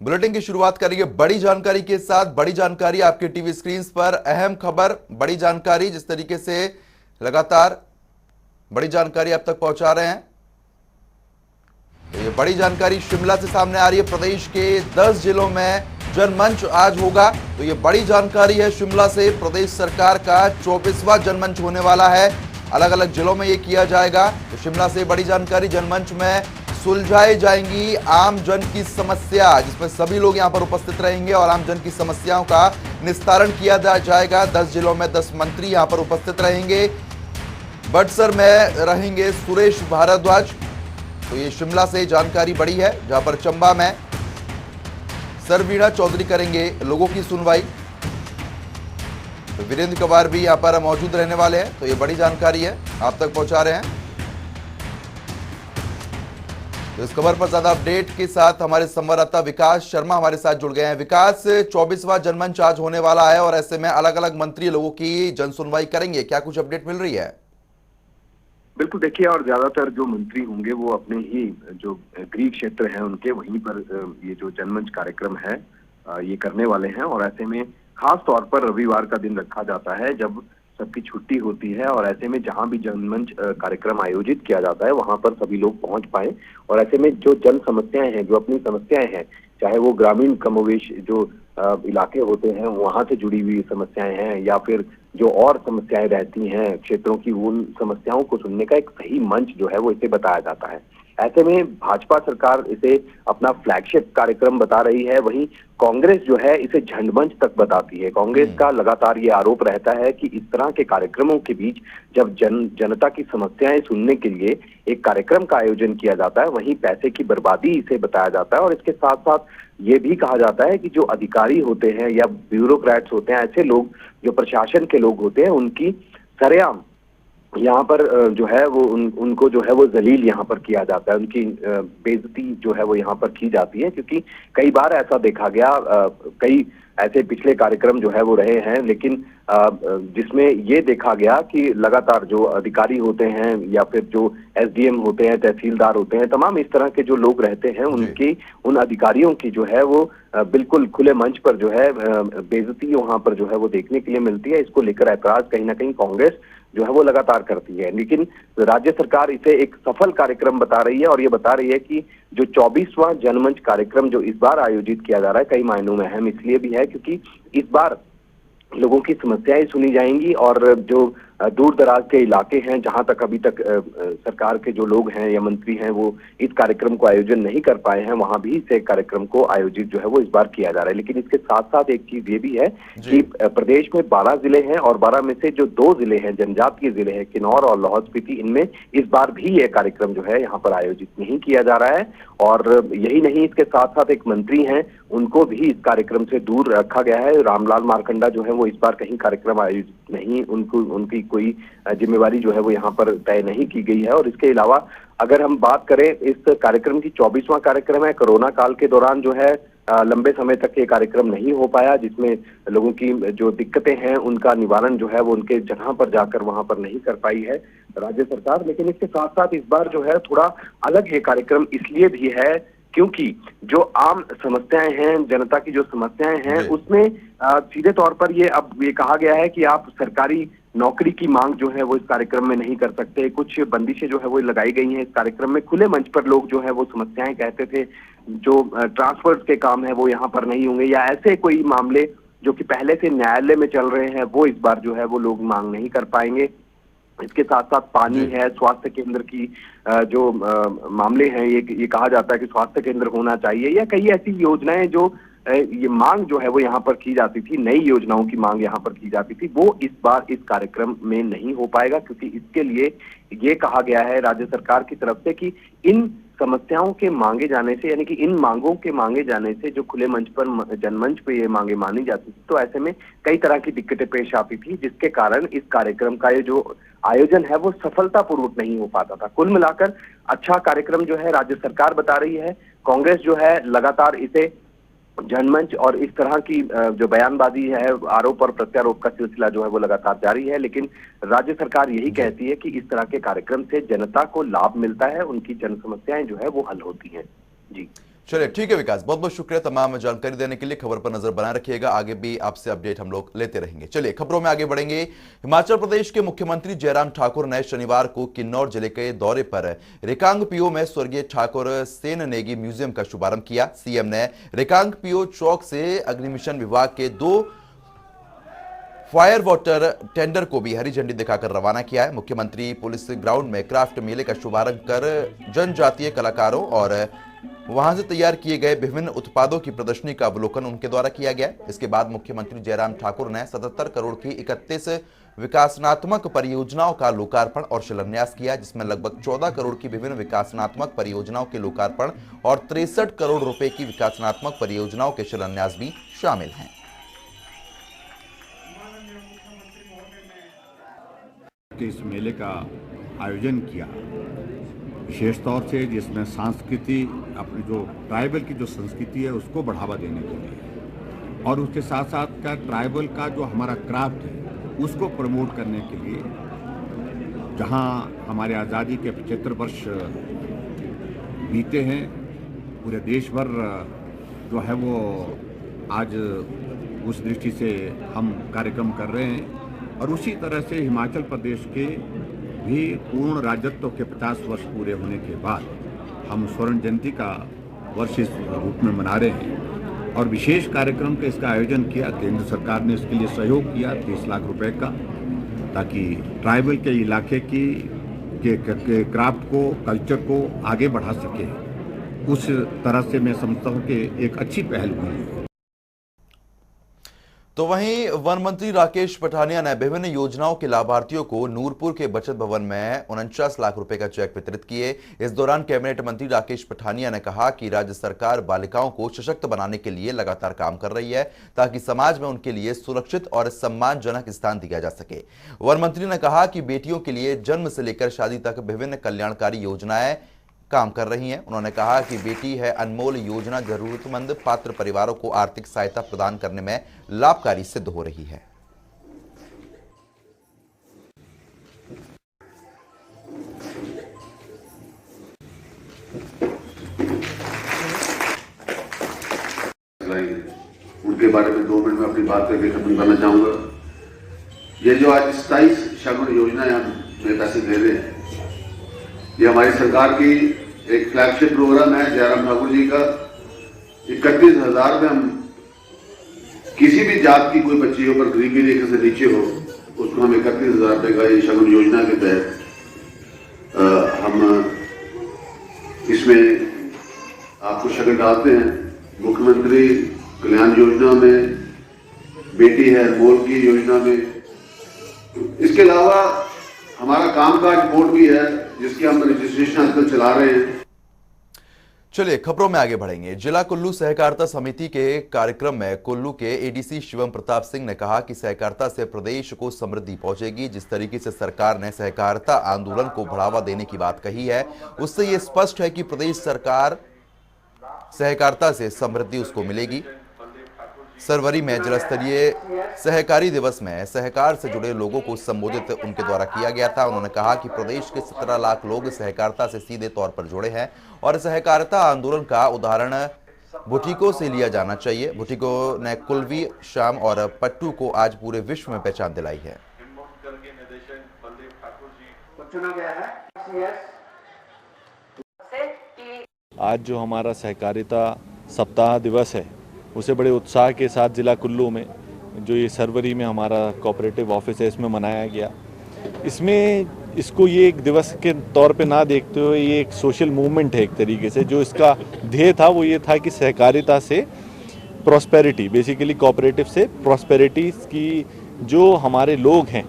Bulletin की शुरुआत करेंगे बड़ी जानकारी के साथ। बड़ी जानकारी आपके टीवी स्क्रीन पर, अहम खबर, बड़ी जानकारी, जिस तरीके से लगातार बड़ी जानकारी आप तक पहुंचा रहे हैं। तो ये बड़ी जानकारी शिमला से सामने आ रही है। प्रदेश के 10 जिलों में जनमंच आज होगा। तो ये बड़ी जानकारी है शिमला से। प्रदेश सरकार का 24वां जनमंच होने वाला है। अलग अलग जिलों में ये किया जाएगा। तो शिमला से बड़ी जानकारी, जनमंच में सुलझाई जाएंगी आम जन की समस्या, जिसमें सभी लोग यहां पर उपस्थित रहेंगे और आम जन की समस्याओं का निस्तारण किया जाएगा। 10 जिलों में 10 मंत्री यहां पर उपस्थित रहेंगे। बड़सर में रहेंगे सुरेश भारद्वाज। तो ये शिमला से जानकारी बड़ी है, जहां पर चंबा में सरवीणा चौधरी करेंगे लोगों की सुनवाई। तो वीरेंद्र कंवर भी यहां पर मौजूद रहने वाले हैं। तो ये बड़ी जानकारी है, आप तक पहुंचा रहे हैं। तो इस खबर पर ज्यादा अपडेट के साथ हमारे संवाददाता विकास शर्मा हमारे साथ जुड़ गए हैं। विकास, 24वां जनमंच आज होने वाला है और ऐसे में अलग अलग मंत्री लोगों की जनसुनवाई करेंगे, क्या कुछ अपडेट मिल रही है? बिल्कुल, देखिए, और ज्यादातर जो मंत्री होंगे वो अपने ही जो गृह क्षेत्र है उनके वहीं पर ये जो जनमंच कार्यक्रम है ये करने वाले हैं। और ऐसे में खास तौर पर रविवार का दिन रखा जाता है जब सबकी छुट्टी होती है, और ऐसे में जहां भी जनमंच कार्यक्रम आयोजित किया जाता है वहां पर सभी लोग पहुंच पाए। और ऐसे में जो जन समस्याएं हैं, जो अपनी समस्याएं हैं, चाहे वो ग्रामीण कमोवेश जो इलाके होते हैं वहां से जुड़ी हुई समस्याएं हैं या फिर जो और समस्याएं रहती हैं क्षेत्रों की, उन समस्याओं को सुनने का एक सही मंच जो है वो इसे बताया जाता है। ऐसे में भाजपा सरकार इसे अपना फ्लैगशिप कार्यक्रम बता रही है, वहीं कांग्रेस जो है इसे झंडमंच तक बताती है। कांग्रेस का लगातार ये आरोप रहता है कि इस तरह के कार्यक्रमों के बीच जब जनता की समस्याएं सुनने के लिए एक कार्यक्रम का आयोजन किया जाता है, वहीं पैसे की बर्बादी इसे बताया जाता है। और इसके साथ साथ ये भी कहा जाता है कि जो अधिकारी होते हैं या ब्यूरोक्रेट्स होते हैं, ऐसे लोग जो प्रशासन के लोग होते हैं, उनकी सरेआम यहाँ पर जो है वो उनको जो है वो जलील यहाँ पर किया जाता है, उनकी बेइज्जती जो है वो यहाँ पर की जाती है। क्योंकि कई बार ऐसा देखा गया, कई ऐसे पिछले कार्यक्रम जो है वो रहे हैं, लेकिन जिसमें ये देखा गया कि लगातार जो अधिकारी होते हैं या फिर जो एसडीएम होते हैं, तहसीलदार होते हैं, तमाम इस तरह के जो लोग रहते हैं, उनकी उन अधिकारियों की जो है वो बिल्कुल खुले मंच पर जो है बेइज्जती वहां पर जो है वो देखने के लिए मिलती है। इसको लेकर ऐतराज कहीं ना कहीं कांग्रेस जो है वो लगातार करती है, लेकिन राज्य सरकार इसे एक सफल कार्यक्रम बता रही है और ये बता रही है कि जो 24वां जनमंच कार्यक्रम जो इस बार आयोजित किया जा रहा है, कई मायनों में अहम इसलिए भी है क्योंकि इस बार लोगों की समस्याएं सुनी जाएंगी और जो दूर दराज के इलाके हैं, जहां तक अभी तक सरकार के जो लोग हैं या मंत्री हैं वो इस कार्यक्रम को आयोजन नहीं कर पाए हैं, वहां भी इस कार्यक्रम को आयोजित जो है वो इस बार किया जा रहा है। लेकिन इसके साथ साथ एक चीज ये भी है कि प्रदेश में 12 जिले हैं और 12 में से जो 2 जिले हैं जनजातीय जिले हैं, किन्नौर और लाहौल स्पीति, इनमें इस बार भी यह कार्यक्रम जो है यहाँ पर आयोजित नहीं किया जा रहा है। और यही नहीं, इसके साथ साथ एक मंत्री हैं, उनको भी इस कार्यक्रम से दूर रखा गया है। रामलाल मारकंडा जो है वो इस बार कहीं कार्यक्रम आयोजित नहीं, उनकी कोई जिम्मेवारी जो है वो यहाँ पर तय नहीं की गई है। और इसके अलावा अगर हम बात करें इस कार्यक्रम की, 24वां कार्यक्रम है, कोरोना काल के दौरान जो है लंबे समय तक ये कार्यक्रम नहीं हो पाया, जिसमें लोगों की जो दिक्कतें हैं उनका निवारण जो है वो उनके जगह पर जाकर वहां पर नहीं कर पाई है राज्य सरकार। लेकिन इसके साथ साथ इस बार जो है थोड़ा अलग ये कार्यक्रम इसलिए भी है क्योंकि जो आम समस्याएं हैं, जनता की जो समस्याएं हैं, उसमें सीधे तौर पर ये कहा गया है कि आप सरकारी नौकरी की मांग जो है वो इस कार्यक्रम में नहीं कर सकते। कुछ बंदिशें जो है वो लगाई गई हैं इस कार्यक्रम में। खुले मंच पर लोग जो है वो समस्याएं कहते थे, जो ट्रांसफर के काम है वो यहाँ पर नहीं होंगे, या ऐसे कोई मामले जो कि पहले से न्यायालय में चल रहे हैं वो इस बार जो है वो लोग मांग नहीं कर पाएंगे। इसके साथ साथ पानी है, स्वास्थ्य केंद्र की जो मामले हैं, ये कहा जाता है कि स्वास्थ्य केंद्र होना चाहिए, या कई ऐसी योजनाएं जो ये मांग जो है वो यहाँ पर की जाती थी, नई योजनाओं की मांग यहाँ पर की जाती थी, वो इस बार इस कार्यक्रम में नहीं हो पाएगा। क्योंकि इसके लिए ये कहा गया है राज्य सरकार की तरफ से कि इन समस्याओं के मांगे जाने से, यानी कि इन मांगों के मांगे जाने से जो खुले मंच पर, जनमंच पे ये मांगे मानी जाती थी, तो ऐसे में कई तरह की दिक्कतें पेश आती थी, जिसके कारण इस कार्यक्रम का ये जो आयोजन है वो सफलतापूर्वक नहीं हो पाता था। कुल मिलाकर अच्छा कार्यक्रम जो है राज्य सरकार बता रही है। कांग्रेस जो है लगातार इसे जनमंच और इस तरह की जो बयानबाजी है, आरोप और प्रत्यारोप का सिलसिला जो है वो लगातार जारी है। लेकिन राज्य सरकार यही कहती है कि इस तरह के कार्यक्रम से जनता को लाभ मिलता है, उनकी जन समस्याएं जो है वो हल होती हैं। जी चलिए ठीक है विकास, बहुत बहुत शुक्रिया तमाम जानकारी देने के लिए। खबर पर नजर बनाए रखिएगा, आगे भी आपसे अपडेट हम लोग लेते रहेंगे। चलिए खबरों में आगे बढ़ेंगे। हिमाचल प्रदेश के मुख्यमंत्री जयराम ठाकुर ने शनिवार को किन्नौर जिले के दौरे पर रिकांगपिओ में स्वर्गीय ठाकुर सेन नेगी म्यूजियम का शुभारंभ किया। सीएम ने रिकांगपिओ चौक से अग्निशमन विभाग के 2 फायर वाटर टेंडर को भी हरी झंडी दिखाकर रवाना किया है। मुख्यमंत्री पुलिस ग्राउंड में क्राफ्ट मेले का शुभारंभ कर जनजातीय कलाकारों और वहां से तैयार किए गए विभिन्न उत्पादों की प्रदर्शनी का अवलोकन उनके द्वारा किया गया। इसके बाद मुख्यमंत्री जयराम ठाकुर ने 77 करोड़ की 31 विकासात्मक परियोजनाओं का लोकार्पण और शिलान्यास किया, जिसमें लगभग 14 करोड़ की विभिन्न विकासात्मक परियोजनाओं के लोकार्पण और 63 करोड़ रुपए की विकासात्मक परियोजनाओं के शिलान्यास भी शामिल हैं। इस मेले का आयोजन किया विशेष तौर से, जिसमें संस्कृति, अपनी जो ट्राइबल की जो संस्कृति है उसको बढ़ावा देने के लिए, और उसके साथ साथ का ट्राइबल का जो हमारा क्राफ्ट है उसको प्रमोट करने के लिए, जहां हमारे आज़ादी के 75 वर्ष बीते हैं, पूरे देश भर जो है वो आज उस दृष्टि से हम कार्यक्रम कर रहे हैं। और उसी तरह से हिमाचल प्रदेश के भी पूर्ण राज्यत्व के 50 वर्ष पूरे होने के बाद हम स्वर्ण जयंती का वर्ष इस रूप में मना रहे हैं, और विशेष कार्यक्रम का इसका आयोजन किया। केंद्र सरकार ने इसके लिए सहयोग किया 30 लाख रुपए का, ताकि ट्राइबल के इलाके के क्राफ्ट को, कल्चर को आगे बढ़ा सके। उस तरह से मैं समझता हूँ कि एक अच्छी पहल हुई है। तो वहीं वन मंत्री राकेश पठानिया ने विभिन्न योजनाओं के लाभार्थियों को नूरपुर के बचत भवन में 49 लाख रुपए का चेक वितरित किए। इस दौरान कैबिनेट मंत्री राकेश पठानिया ने कहा कि राज्य सरकार बालिकाओं को सशक्त बनाने के लिए लगातार काम कर रही है, ताकि समाज में उनके लिए सुरक्षित और सम्मानजनक स्थान दिया जा सके। वन मंत्री ने कहा कि बेटियों के लिए जन्म से लेकर शादी तक विभिन्न कल्याणकारी योजनाएं काम कर रही हैं। उन्होंने कहा कि बेटी है अनमोल योजना जरूरतमंद पात्र परिवारों को आर्थिक सहायता प्रदान करने में लाभकारी सिद्ध हो रही है। उनके बारे में 2 मिनट में अपनी बात करके खत्म करना चाहूंगा। ये जो आज 27 शगुन योजना हम पैसे दे रहे हैं, ये हमारी सरकार की एक फ्लैगशिप प्रोग्राम है जयराम ठाकुर जी का। 31,000 में हम किसी भी जात की कोई बच्ची हो पर गरीबी रेखा से नीचे हो, उसको हम 31,000 रुपए का ये शगुन योजना के तहत हम इसमें आपको शगन डालते हैं। मुख्यमंत्री कल्याण योजना में, बेटी है अनमोल की योजना में, इसके अलावा हमारा कामकाज बोर्ड भी है जिसकी हम रजिस्ट्रेशन आजकल चला रहे हैं। चलिए खबरों में आगे बढ़ेंगे। जिला कुल्लू सहकारिता समिति के कार्यक्रम में कुल्लू के एडीसी शिवम प्रताप सिंह ने कहा कि सहकारिता से प्रदेश को समृद्धि पहुंचेगी। जिस तरीके से सरकार ने सहकारिता आंदोलन को बढ़ावा देने की बात कही है, उससे यह स्पष्ट है कि प्रदेश सरकार सहकारिता से समृद्धि उसको मिलेगी। सरवरी में जिला स्तरीय सहकारी दिवस में सहकार से जुड़े लोगों को संबोधित उनके द्वारा किया गया था। उन्होंने कहा कि प्रदेश के 17 लाख लोग सहकारिता से सीधे तौर पर जुड़े हैं और सहकारिता आंदोलन का उदाहरण बुटीकों से लिया जाना चाहिए। बुटीकों ने कुल्वी, शाम और पट्टू को आज पूरे विश्व में पहचान दिलाई है। आज जो हमारा सहकारिता सप्ताह दिवस है, उसे बड़े उत्साह के साथ जिला कुल्लू में जो ये सरवरी में हमारा कोऑपरेटिव ऑफिस है इसमें मनाया गया। इसमें इसको ये एक दिवस के तौर पे ना देखते हुए ये एक सोशल मूवमेंट है एक तरीके से। जो इसका ध्येय था वो ये था कि सहकारिता से प्रॉस्पेरिटी, बेसिकली कोऑपरेटिव से प्रॉस्पेरिटी की जो हमारे लोग हैं,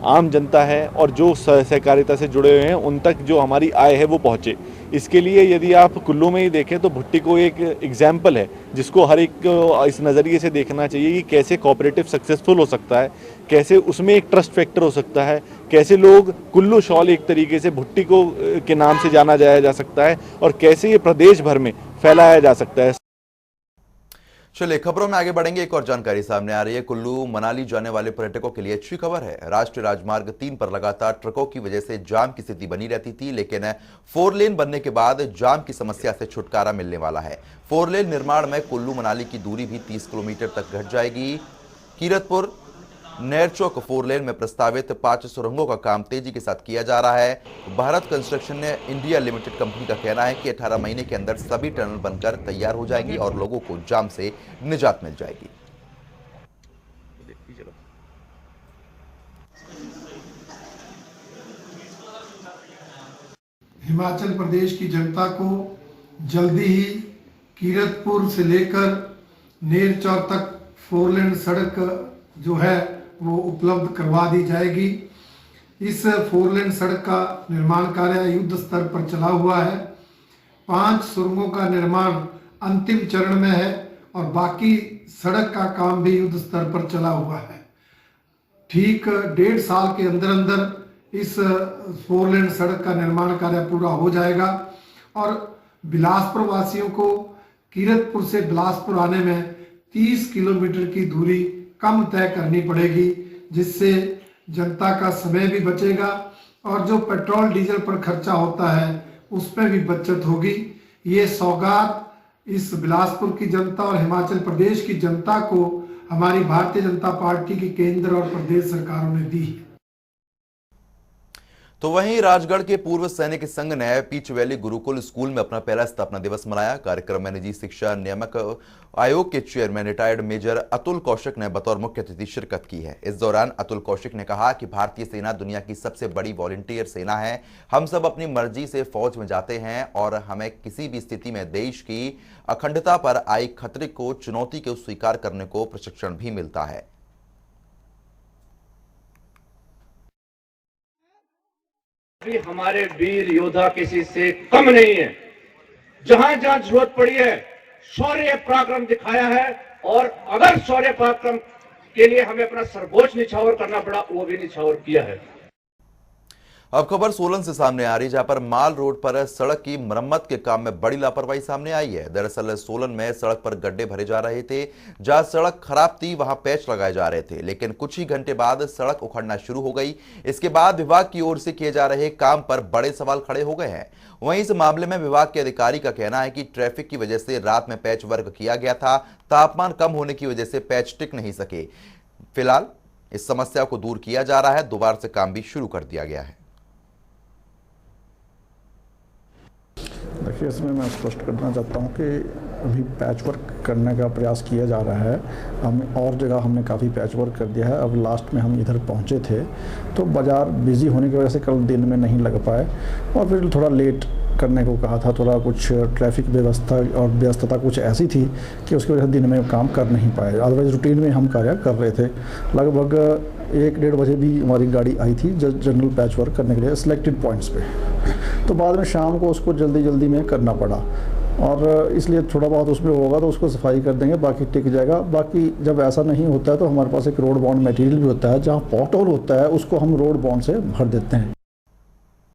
आम जनता है और जो सहकारिता से जुड़े हुए हैं, उन तक जो हमारी आय है वो पहुँचे। इसके लिए यदि आप कुल्लू में ही देखें तो भुट्टी को एक एग्जाम्पल है जिसको हर एक को इस नज़रिए से देखना चाहिए कि कैसे कोऑपरेटिव सक्सेसफुल हो सकता है, कैसे उसमें एक ट्रस्ट फैक्टर हो सकता है, कैसे लोग कुल्लू शॉल एक तरीके से भुट्टी को के नाम से जाना जाया जा सकता है और कैसे ये प्रदेश भर में फैलाया जा सकता है। चलिए खबरों में आगे बढ़ेंगे। एक और जानकारी सामने आ रही है। कुल्लू मनाली जाने वाले पर्यटकों के लिए अच्छी खबर है। राष्ट्रीय राजमार्ग 3 पर लगातार ट्रकों की वजह से जाम की स्थिति बनी रहती थी, लेकिन 4 लेन बनने के बाद जाम की समस्या से छुटकारा मिलने वाला है। 4 लेन निर्माण में कुल्लू मनाली की दूरी भी 30 किलोमीटर तक घट जाएगी। कीरतपुर नेरचौक 4 लेन में प्रस्तावित 5 सुरंगों का काम तेजी के साथ किया जा रहा है। भारत कंस्ट्रक्शन ने इंडिया लिमिटेड कंपनी का कहना है कि 18 महीने के अंदर सभी टनल बनकर तैयार हो जाएंगी और लोगों को जाम से निजात मिल जाएगी। हिमाचल प्रदेश की जनता को जल्दी ही कीरतपुर से लेकर नेरचौक तक 4 लेन सड़क जो है वो उपलब्ध करवा दी जाएगी। इस 4 लेन सड़क का निर्माण कार्य युद्ध स्तर पर चला हुआ है। 5 सुरंगों का निर्माण अंतिम चरण में है और बाकी सड़क का काम भी युद्ध स्तर पर चला हुआ है। ठीक 1.5 साल के अंदर अंदर इस 4 लेन सड़क का निर्माण कार्य पूरा हो जाएगा और बिलासपुर वासियों को कीरतपुर से बिलासपुर आने में 30 किलोमीटर की दूरी कम तय करनी पड़ेगी, जिससे जनता का समय भी बचेगा और जो पेट्रोल डीजल पर खर्चा होता है उसमें भी बचत होगी। ये सौगात इस बिलासपुर की जनता और हिमाचल प्रदेश की जनता को हमारी भारतीय जनता पार्टी की केंद्र और प्रदेश सरकारों ने दी है। तो वहीं राजगढ़ के पूर्व सैनिक संघ ने पीच वैली गुरुकुल स्कूल में अपना पहला स्थापना दिवस मनाया। कार्यक्रम में निजी शिक्षा नियामक आयोग के chairman retired major Atul Kaushik ने बतौर मुख्य अतिथि शिरकत की है। इस दौरान अतुल कौशिक ने कहा कि भारतीय सेना दुनिया की सबसे बड़ी वॉलंटियर सेना है। हम सब अपनी मर्जी से फौज में जाते हैं और हमें किसी भी स्थिति में देश की अखंडता पर आई खतरे को चुनौती को स्वीकार करने को प्रशिक्षण भी मिलता है। हमारे वीर योद्धा किसी से कम नहीं है। जहां जहां जरूरत पड़ी है शौर्य पराक्रम दिखाया है और अगर शौर्य पराक्रम के लिए हमें अपना सर्वोच्च निछावर करना पड़ा वो भी निछावर किया है। अब खबर सोलन से सामने आ रही है, जहां पर माल रोड पर सड़क की मरम्मत के काम में बड़ी लापरवाही सामने आई है। दरअसल सोलन में सड़क पर गड्ढे भरे जा रहे थे। जहां सड़क खराब थी वहां पैच लगाए जा रहे थे, लेकिन कुछ ही घंटे बाद सड़क उखड़ना शुरू हो गई। इसके बाद विभाग की ओर से किए जा रहे काम पर बड़े सवाल खड़े हो गए हैं। वहीं इस मामले में विभाग के अधिकारी का कहना है कि ट्रैफिक की वजह से रात में पैच वर्क किया गया था। तापमान कम होने की वजह से पैच टिक नहीं सके। फिलहाल इस समस्या को दूर किया जा रहा है। दोबारा से काम भी शुरू कर दिया गया है। देखिए, इसमें मैं स्पष्ट करना चाहता हूँ कि अभी पैच वर्क करने का प्रयास किया जा रहा है। हम और जगह हमने काफ़ी पैच वर्क कर दिया है। अब लास्ट में हम इधर पहुँचे थे तो बाज़ार बिज़ी होने की वजह से कल दिन में नहीं लग पाए और फिर थोड़ा लेट करने को कहा था। थोड़ा कुछ ट्रैफिक व्यवस्था और व्यस्तता कुछ ऐसी थी कि उसकी वजह से दिन में काम कर नहीं पाए। अदरवाइज रूटीन में हम कार्य कर रहे थे। लगभग 1-1:30 बजे भी हमारी गाड़ी आई थी जनरल पैच वर्क करने के लिए सिलेक्टेड पॉइंट्स पे। तो बाद में शाम को उसको जल्दी में करना पड़ा और इसलिए थोड़ा बहुत उसमें होगा तो उसको सफाई कर देंगे, बाकी टिक जाएगा। बाकी जब ऐसा नहीं होता है तो हमारे पास एक रोड बाउंड मटेरियल भी होता है, जहाँ पॉट होल होता है उसको हम रोड बाउंड से भर देते हैं।